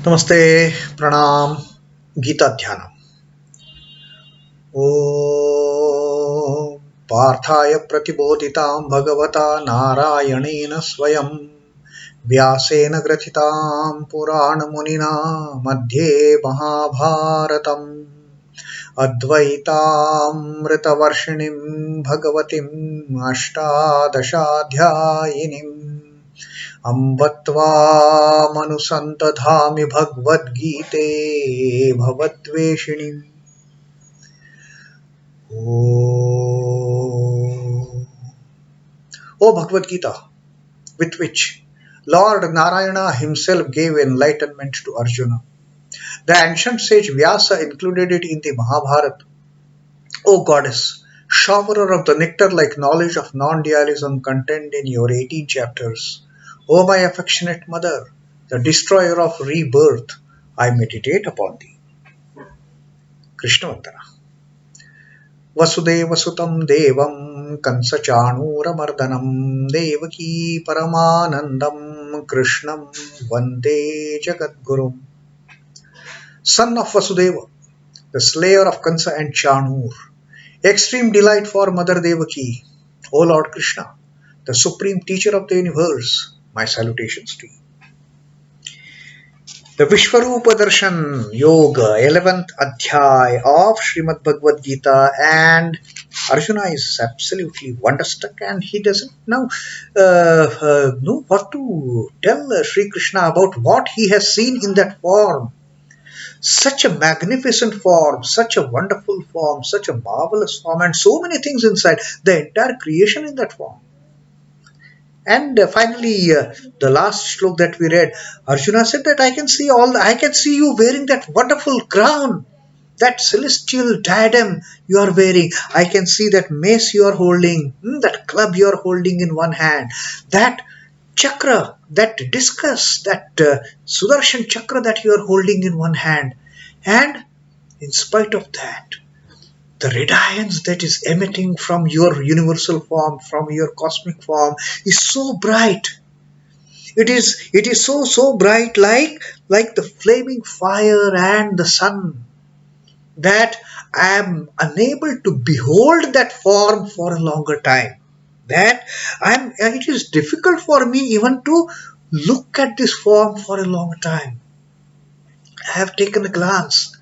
Namaste, Pranam, Gita Dhyanam. Om Parthaya Pratibodhitam Bhagavata Narayanena Swayam Vyasena Grathitam Purana Munina Madhye Mahabharatam Advaitamrita Varshinim Bhagavatim Ashtadashadhyayinim अम्बत्वामनुसन्तधामि भगवद्गीते भवद्वेषिणीम् O Bhagavad Gita, with which Lord Narayana himself gave enlightenment to Arjuna. The ancient sage Vyasa included it in the Mahabharata. O Goddess, showerer of the nectar-like knowledge of non-dualism contained in your 18 chapters, O my affectionate mother, the destroyer of rebirth, I meditate upon thee. Krishna Vandana. Vasudeva Sutam Devam Kansachanuramardanam Devaki Paramanandam Krishnam Vande Jagadgurum. Son of Vasudeva, the slayer of Kansa and Chanur, extreme delight for Mother Devaki, O Lord Krishna, the supreme teacher of the universe, my salutations to you. The Vishwarupa Darshan Yoga, 11th Adhyay of Srimad Bhagavad Gita, and Arjuna is absolutely wonderstruck and he doesn't now know what to tell Sri Krishna about what he has seen in that form. Such a magnificent form, such a wonderful form, such a marvelous form, and so many things inside, the entire creation in that form. And finally, the last shlok that we read, Arjuna said that I can see you wearing that wonderful crown, that celestial diadem you are wearing. I can see that mace you are holding, that club you are holding in one hand, that chakra, that discus, that Sudarshan chakra that you are holding in one hand. And in spite of that, the radiance that is emitting from your universal form, from your cosmic form, is so bright. It is so bright, like the flaming fire and the sun, that I am unable to behold that form for a longer time. It is difficult for me even to look at this form for a long time. I have taken a glance,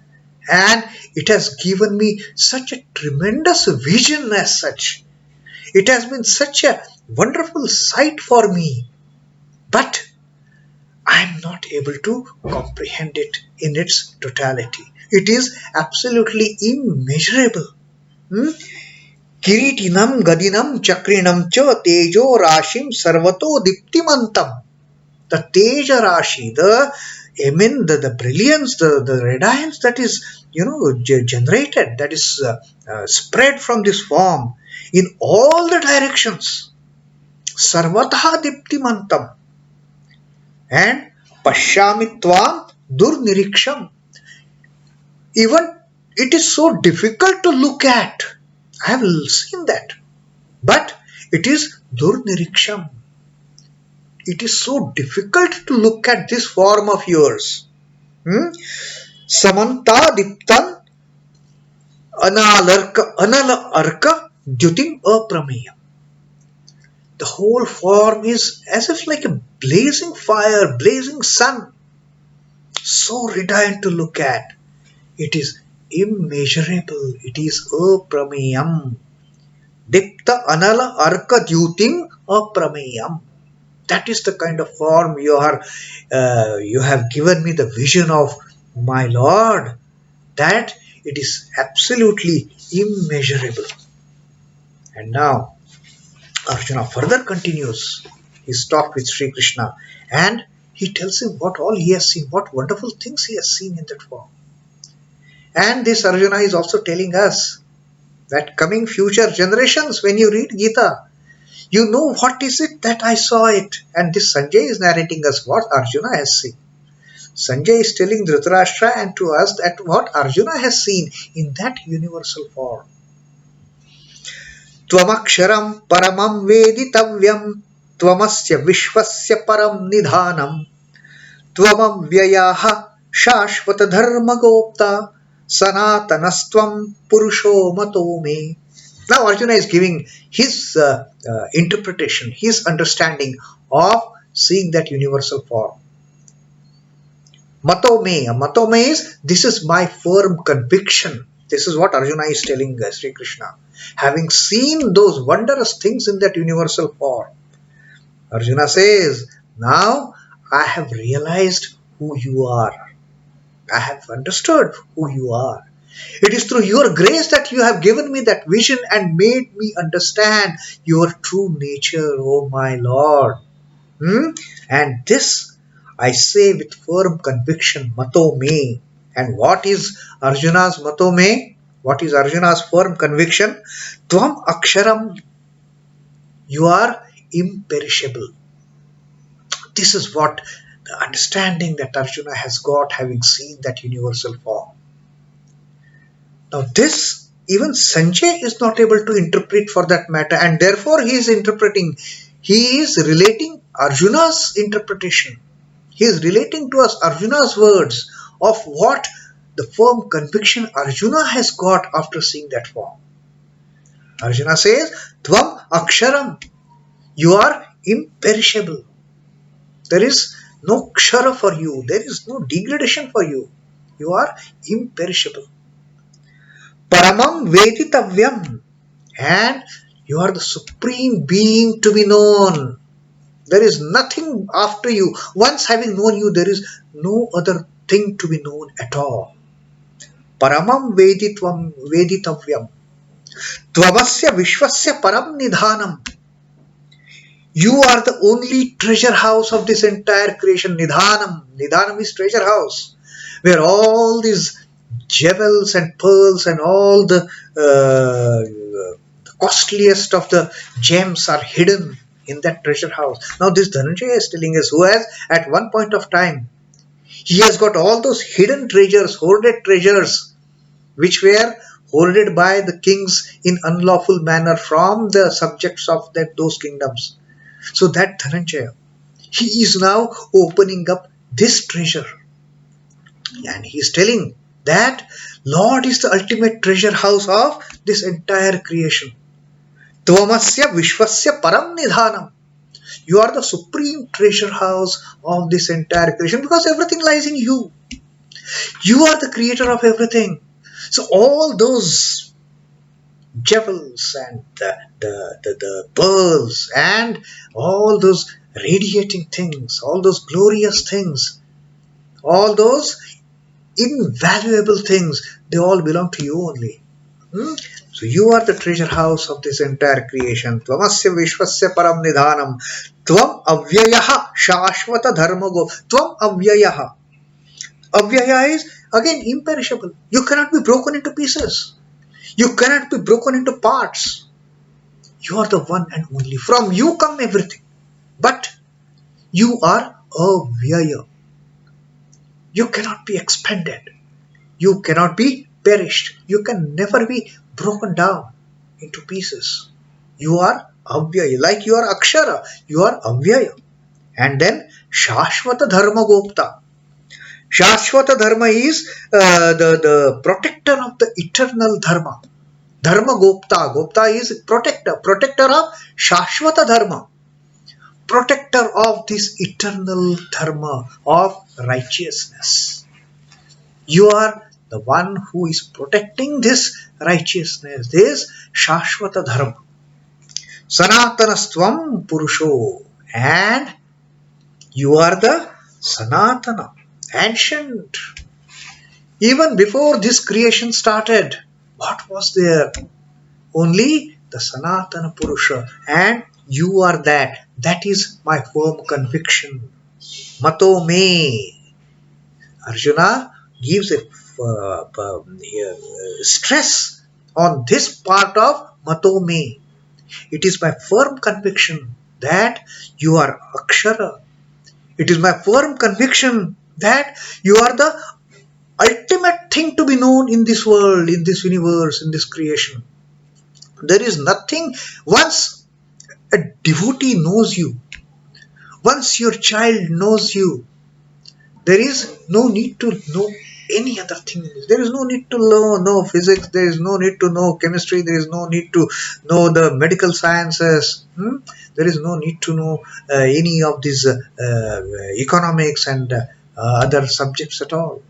and it has given me such a tremendous vision as such. It has been such a wonderful sight for me. But I am not able to comprehend it in its totality. It is absolutely immeasurable. Kiritinam gadinam chakrinam cha tejo rashim sarvato diptimantam. The teja rashi, the brilliance, the radiance that is generated, that is spread from this form in all the directions, sarvataha diptimantam, and pashyami tvam durniriksham. Even it is so difficult to look at. I have seen that, but it is durniriksham. It is so difficult to look at this form of yours. Samanta diptan anala arka dyutim aprameyam. The whole form is as if like a blazing fire, blazing sun. So radiant to look at. It is immeasurable. It is aprameyam. Dipta anala arka dyutim aprameyam. That is the kind of form you have given me the vision of, my Lord, that it is absolutely immeasurable. And now Arjuna further continues his talk with Sri Krishna, and he tells him what all he has seen, what wonderful things he has seen in that form. And this Arjuna is also telling us that coming future generations, when you read Gita, you know what is it that I saw it. And this Sanjay is narrating us what Arjuna has seen. Sanjay is telling Dhritarashtra and to us that what Arjuna has seen in that universal form. Tvam akṣharaṁ paramam veditavyaṁ tvam asya viśhvasya param nidhānam tvam avyayaḥ śhāśhvata-dharma-goptā sanātanas tvam puruṣho mato me. Now Arjuna is giving his interpretation, his understanding of seeing that universal form. Mato me. Mato me is, this is my firm conviction. This is what Arjuna is telling Sri Krishna. Having seen those wondrous things in that universal form, Arjuna says, now I have realized who you are. I have understood who you are. It is through your grace that you have given me that vision and made me understand your true nature, O my Lord. And this I say with firm conviction, mato me. And what is Arjuna's mato me? What is Arjuna's firm conviction? Tvam akṣharaṁ. You are imperishable. This is what the understanding that Arjuna has got, having seen that universal form. Now this, even Sanjay is not able to interpret for that matter, and therefore he is interpreting. He is relating Arjuna's interpretation. He is relating to us Arjuna's words of what the firm conviction Arjuna has got after seeing that form. Arjuna says, tvam akṣharaṁ. You are imperishable. There is no kshara for you. There is no degradation for you. You are imperishable. Paramam veditavyaṁ. And you are the supreme being to be known. There is nothing after you. Once having known you, there is no other thing to be known at all. Paramam veditavyaṁ. Tvamasya viśhvasya paraṁ nidhānam. You are the only treasure house of this entire creation. Nidhānam. Nidhānam is treasure house, where all these jewels and pearls and all the costliest of the gems are hidden in that treasure house. Now this Dhananjaya is telling us, who has at one point of time, he has got all those hidden treasures, hoarded treasures, which were hoarded by the kings in unlawful manner from the subjects of those kingdoms. So that Dhananjaya, he is now opening up this treasure. And he is telling that Lord is the ultimate treasure house of this entire creation. Tvamasya viśhvasya paraṁ nidhānam. You are the supreme treasure house of this entire creation, because everything lies in you. You are the creator of everything. So all those jewels and the pearls and all those radiating things, all those glorious things, all those invaluable things, they all belong to you only. So you are the treasure house of this entire creation. Tvamasya viśhvasya paraṁ nidhānam. Tvam avyayaḥ śhāśhvata-dharma-goptā. Tvam avyayaḥ. Avyaya is again imperishable. You cannot be broken into pieces. You cannot be broken into parts. You are the one and only. From you come everything. But you are avyaya. You cannot be expanded. You cannot be perished. You can never be broken down into pieces. You are avyaya. Like you are akṣhara, you are avyaya. And then śhāśhvata-dharma-goptā. Śhāśhvata-dharma is the protector of the eternal dharma. Dharma-goptā. Gopta is protector. Protector of śhāśhvata-dharma. Protector of this eternal dharma of righteousness. You are the one who is protecting this righteousness, this śhāśhvata-dharma. Sanātanas tvam puruṣho. And you are the sanātana, ancient. Even before this creation started, what was there? Only the sanātana purusha. And you are that. That is my firm conviction. Mato me. Arjuna gives a stress on this part of mato me. It is my firm conviction that you are akṣhara. It is my firm conviction that you are the ultimate thing to be known in this world, in this universe, in this creation. There is nothing. Once a devotee knows you, once your child knows you, There is no need to know any other thing. There is no need to know physics. There is no need to know chemistry. There is no need to know the medical sciences. There is no need to know any of these economics and other subjects at all.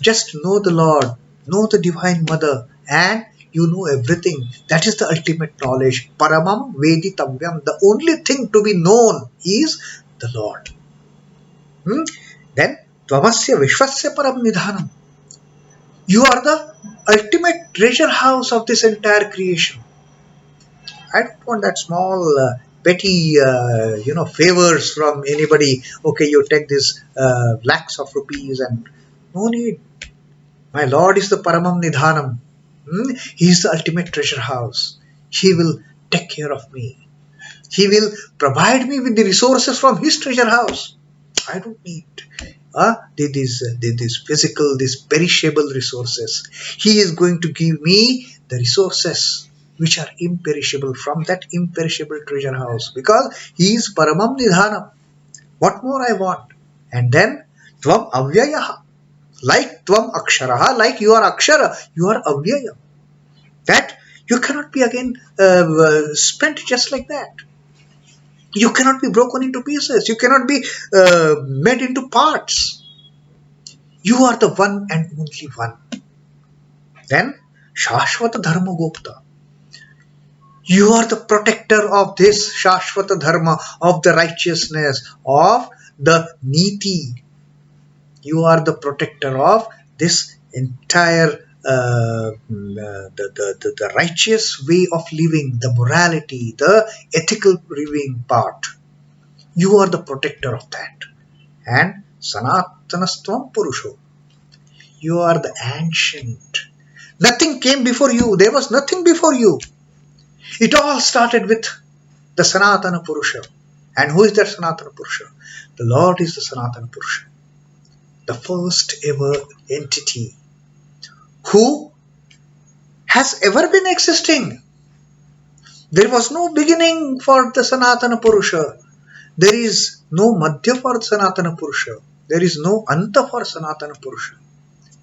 Just know the Lord, know the Divine Mother, and you know everything. That is the ultimate knowledge. Paramam veditavyaṁ. The only thing to be known is the Lord. Then tvamasya viśhvasya param nidhānam. You are the ultimate treasure house of this entire creation. I don't want that small petty favors from anybody. Okay, you take this lakhs of rupees, and no need. My Lord is the paramam nidhānam. He is the ultimate treasure house. He will take care of me. He will provide me with the resources from his treasure house. I don't need these physical, these perishable resources. He is going to give me the resources which are imperishable from that imperishable treasure house, because he is paramam nidhānam. What more I want? And then tvam avyayaḥ. Like tvam akṣharaṁ, like you are akṣhara, you are avyayaḥ. That you cannot be again spent just like that. You cannot be broken into pieces. You cannot be made into parts. You are the one and only one. Then śhāśhvata-dharma-goptā. You are the protector of this śhāśhvata-dharma, of the righteousness, of the niti. You are the protector of this entire the righteous way of living, the morality, the ethical living part. You are the protector of that. And sanātanas tvam puruṣho. You are the ancient. Nothing came before you. There was nothing before you. It all started with the Sanātana Purusha. And who is that Sanātana Purusha? The Lord is the Sanātana Purusha. The first ever entity who has ever been existing. There was no beginning for the Sanātana Purusha. There is no madhya for Sanātana Purusha. There is no anta for Sanātana Purusha.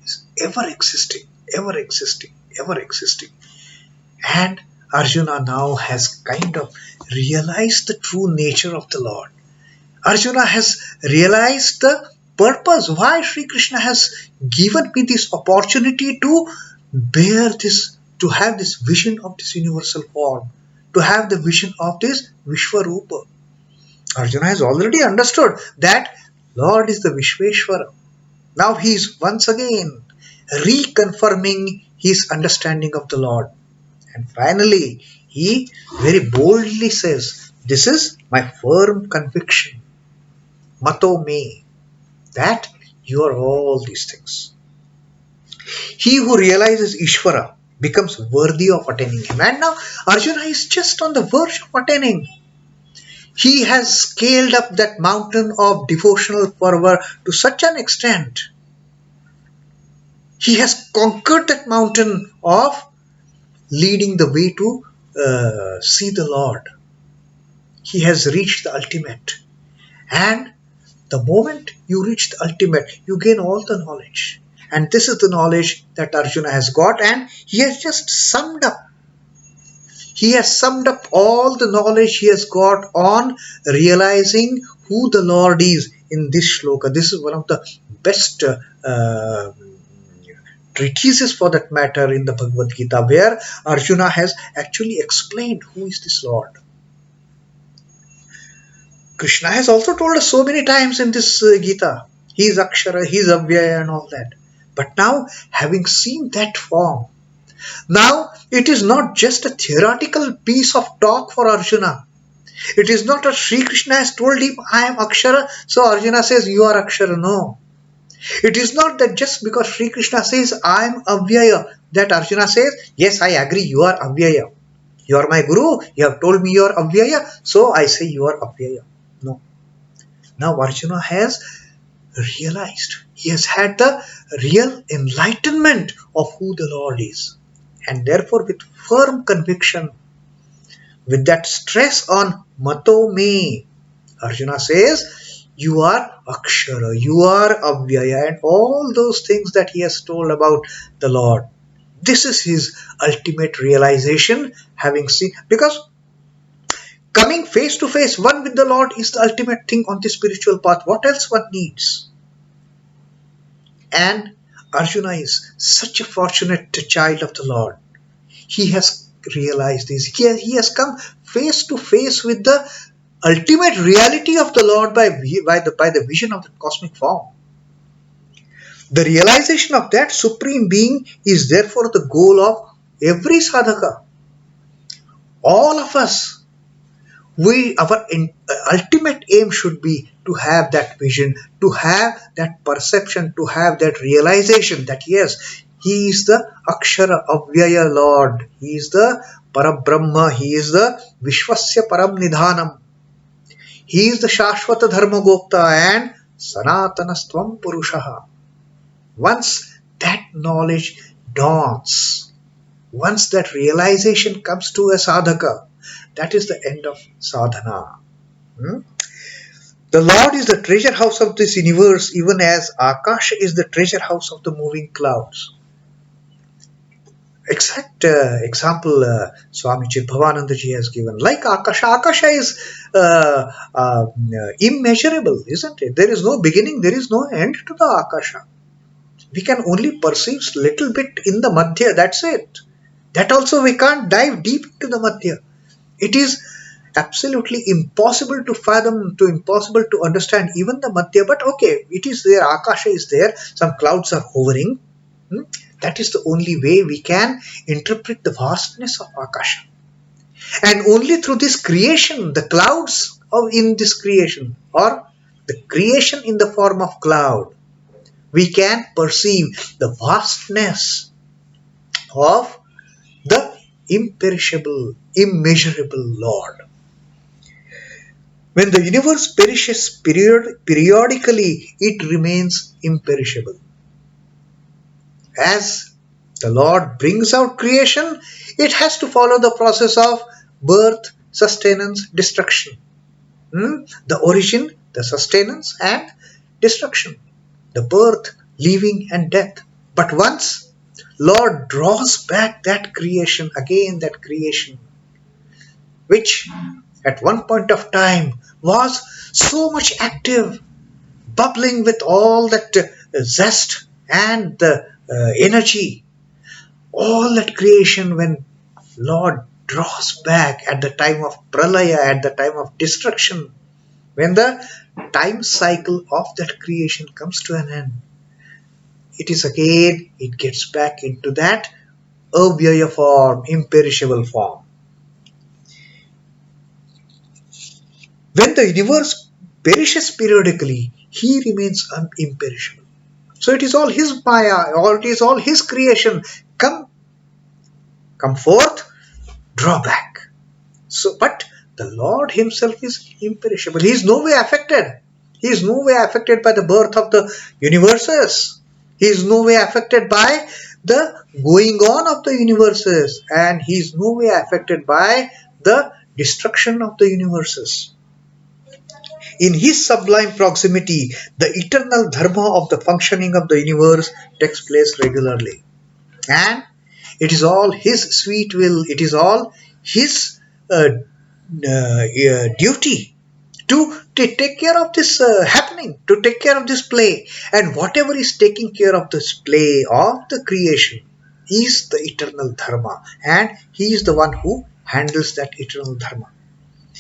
It's ever existing, ever existing, ever existing. And Arjuna now has kind of realized the true nature of the Lord. Arjuna has realized the purpose why Sri Krishna has given me this opportunity to bear this, to have this vision of this universal form, to have the vision of this Vishwarupa. Arjuna has already understood that Lord is the Vishvesvara. Now he is once again reconfirming his understanding of the Lord. And finally, he very boldly says, this is my firm conviction, mato me, that you are all these things. He who realizes Ishvara becomes worthy of attaining him. And now Arjuna is just on the verge of attaining. He has scaled up that mountain of devotional fervor to such an extent. He has conquered that mountain of leading the way to see the Lord. He has reached the ultimate. And the moment you reach the ultimate, you gain all the knowledge. And this is the knowledge that Arjuna has got, and he has just summed up. He has summed up all the knowledge he has got on realizing who the Lord is in this shloka. This is one of the best treatises for that matter in the Bhagavad Gita, where Arjuna has actually explained who is this Lord. Krishna has also told us so many times in this Gita, he is akṣhara, he is avyayaḥ and all that. But now, having seen that form, now it is not just a theoretical piece of talk for Arjuna. It is not that Sri Krishna has told him, I am akṣhara, so Arjuna says, you are akṣhara. No. It is not that just because Sri Krishna says, I am avyayaḥ, that Arjuna says, yes, I agree, you are avyayaḥ. You are my guru, you have told me you are avyayaḥ, so I say you are avyayaḥ. No. Now Arjuna has realized, he has had the real enlightenment of who the Lord is. And therefore with firm conviction, with that stress on mato me, Arjuna says, You are akṣhara, you are avyaya, and all those things that he has told about the Lord. This is his ultimate realization, having seen, because coming face to face one with the Lord is the ultimate thing on the spiritual path. What else one needs? And Arjuna is such a fortunate child of the Lord. He has realized this. He has come face to face with the ultimate reality of the Lord by the vision of the cosmic form. The realization of that supreme being is therefore the goal of every sadhaka. All of us, our ultimate aim should be to have that vision, to have that perception, to have that realization that yes, he is the akṣhara avyaya Lord, he is the parabrahma, he is the viśhvasya param nidhānam, he is the śhāśhvata-dharma-goptā and sanātanas tvam puruṣha. Once that knowledge dawns, once that realization comes to a sadhaka, that is the end of sadhana. The Lord is the treasure house of this universe, even as Akasha is the treasure house of the moving clouds. Exact example Swami Chidbhavananda ji has given. Like Akasha, Akasha is immeasurable, isn't it? There is no beginning, there is no end to the Akasha. We can only perceive little bit in the Madhya, that's it. That also we can't dive deep into the Madhya. It is absolutely impossible to fathom, impossible to understand even the Madhya, but okay, it is there, Akasha is there, some clouds are hovering. That is the only way we can interpret the vastness of Akasha. And only through this creation, the clouds in this creation, or the creation in the form of cloud, we can perceive the vastness of the imperishable, immeasurable Lord. When the universe perishes periodically, it remains imperishable. As the Lord brings out creation, it has to follow the process of birth, sustenance, destruction. The origin, the sustenance, and destruction. The birth, living, and death. But once Lord draws back that creation, again that creation, which at one point of time was so much active, bubbling with all that zest and the energy, all that creation, when Lord draws back at the time of pralaya, at the time of destruction, when the time cycle of that creation comes to an end, it gets back into that avyaya form, imperishable form. When the universe perishes periodically, he remains imperishable. So it is all his maya, or it is all his creation. Come forth, draw back. So, but the Lord himself is imperishable. He is no way affected. He is no way affected by the birth of the universes. He is no way affected by the going on of the universes. And he is no way affected by the destruction of the universes. In his sublime proximity, the eternal dharma of the functioning of the universe takes place regularly. And it is all his sweet will, it is all his duty to take care of this happening, to take care of this play. And whatever is taking care of this play of the creation is the eternal dharma. And he is the one who handles that eternal dharma.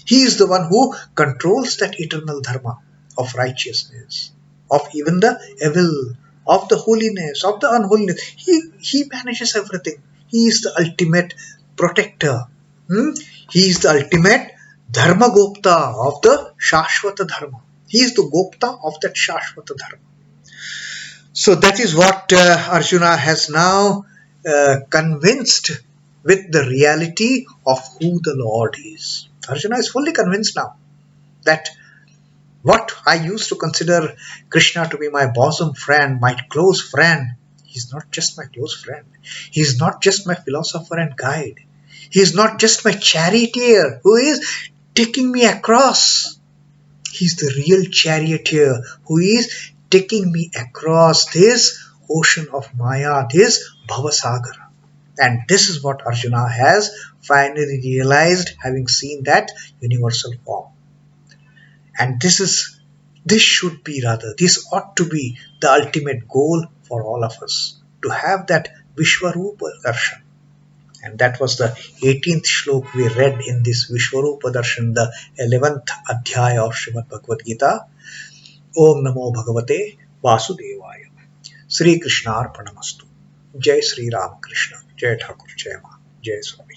He is the one who controls that eternal dharma of righteousness, of even the evil, of the holiness, of the unholiness. He manages everything. He is the ultimate protector. He is the ultimate dharma-goptā of the śhāśhvata-dharma. He is the gopta of that śhāśhvata-dharma. So that is what Arjuna has now convinced with the reality of who the Lord is. Arjuna is fully convinced now that what I used to consider Krishna to be my bosom friend, my close friend, he is not just my close friend. He is not just my philosopher and guide. He is not just my charioteer who is taking me across He's the real charioteer who is taking me across this ocean of Maya, this Bhavasagara. And this is what Arjuna has finally realized, having seen that universal form. And this ought to be the ultimate goal for all of us, to have that Vishwarupa darshan. And that was the 18th shlok we read in this Vishwarupa darshan, the 11th adhyaya of Srimad Bhagavad Gita. Om Namo Bhagavate Vasudevaya. Sri Krishna Arpanamastu. Jai Sri Ram Krishna. Jai Thakur Jai Ma. Jai Swami.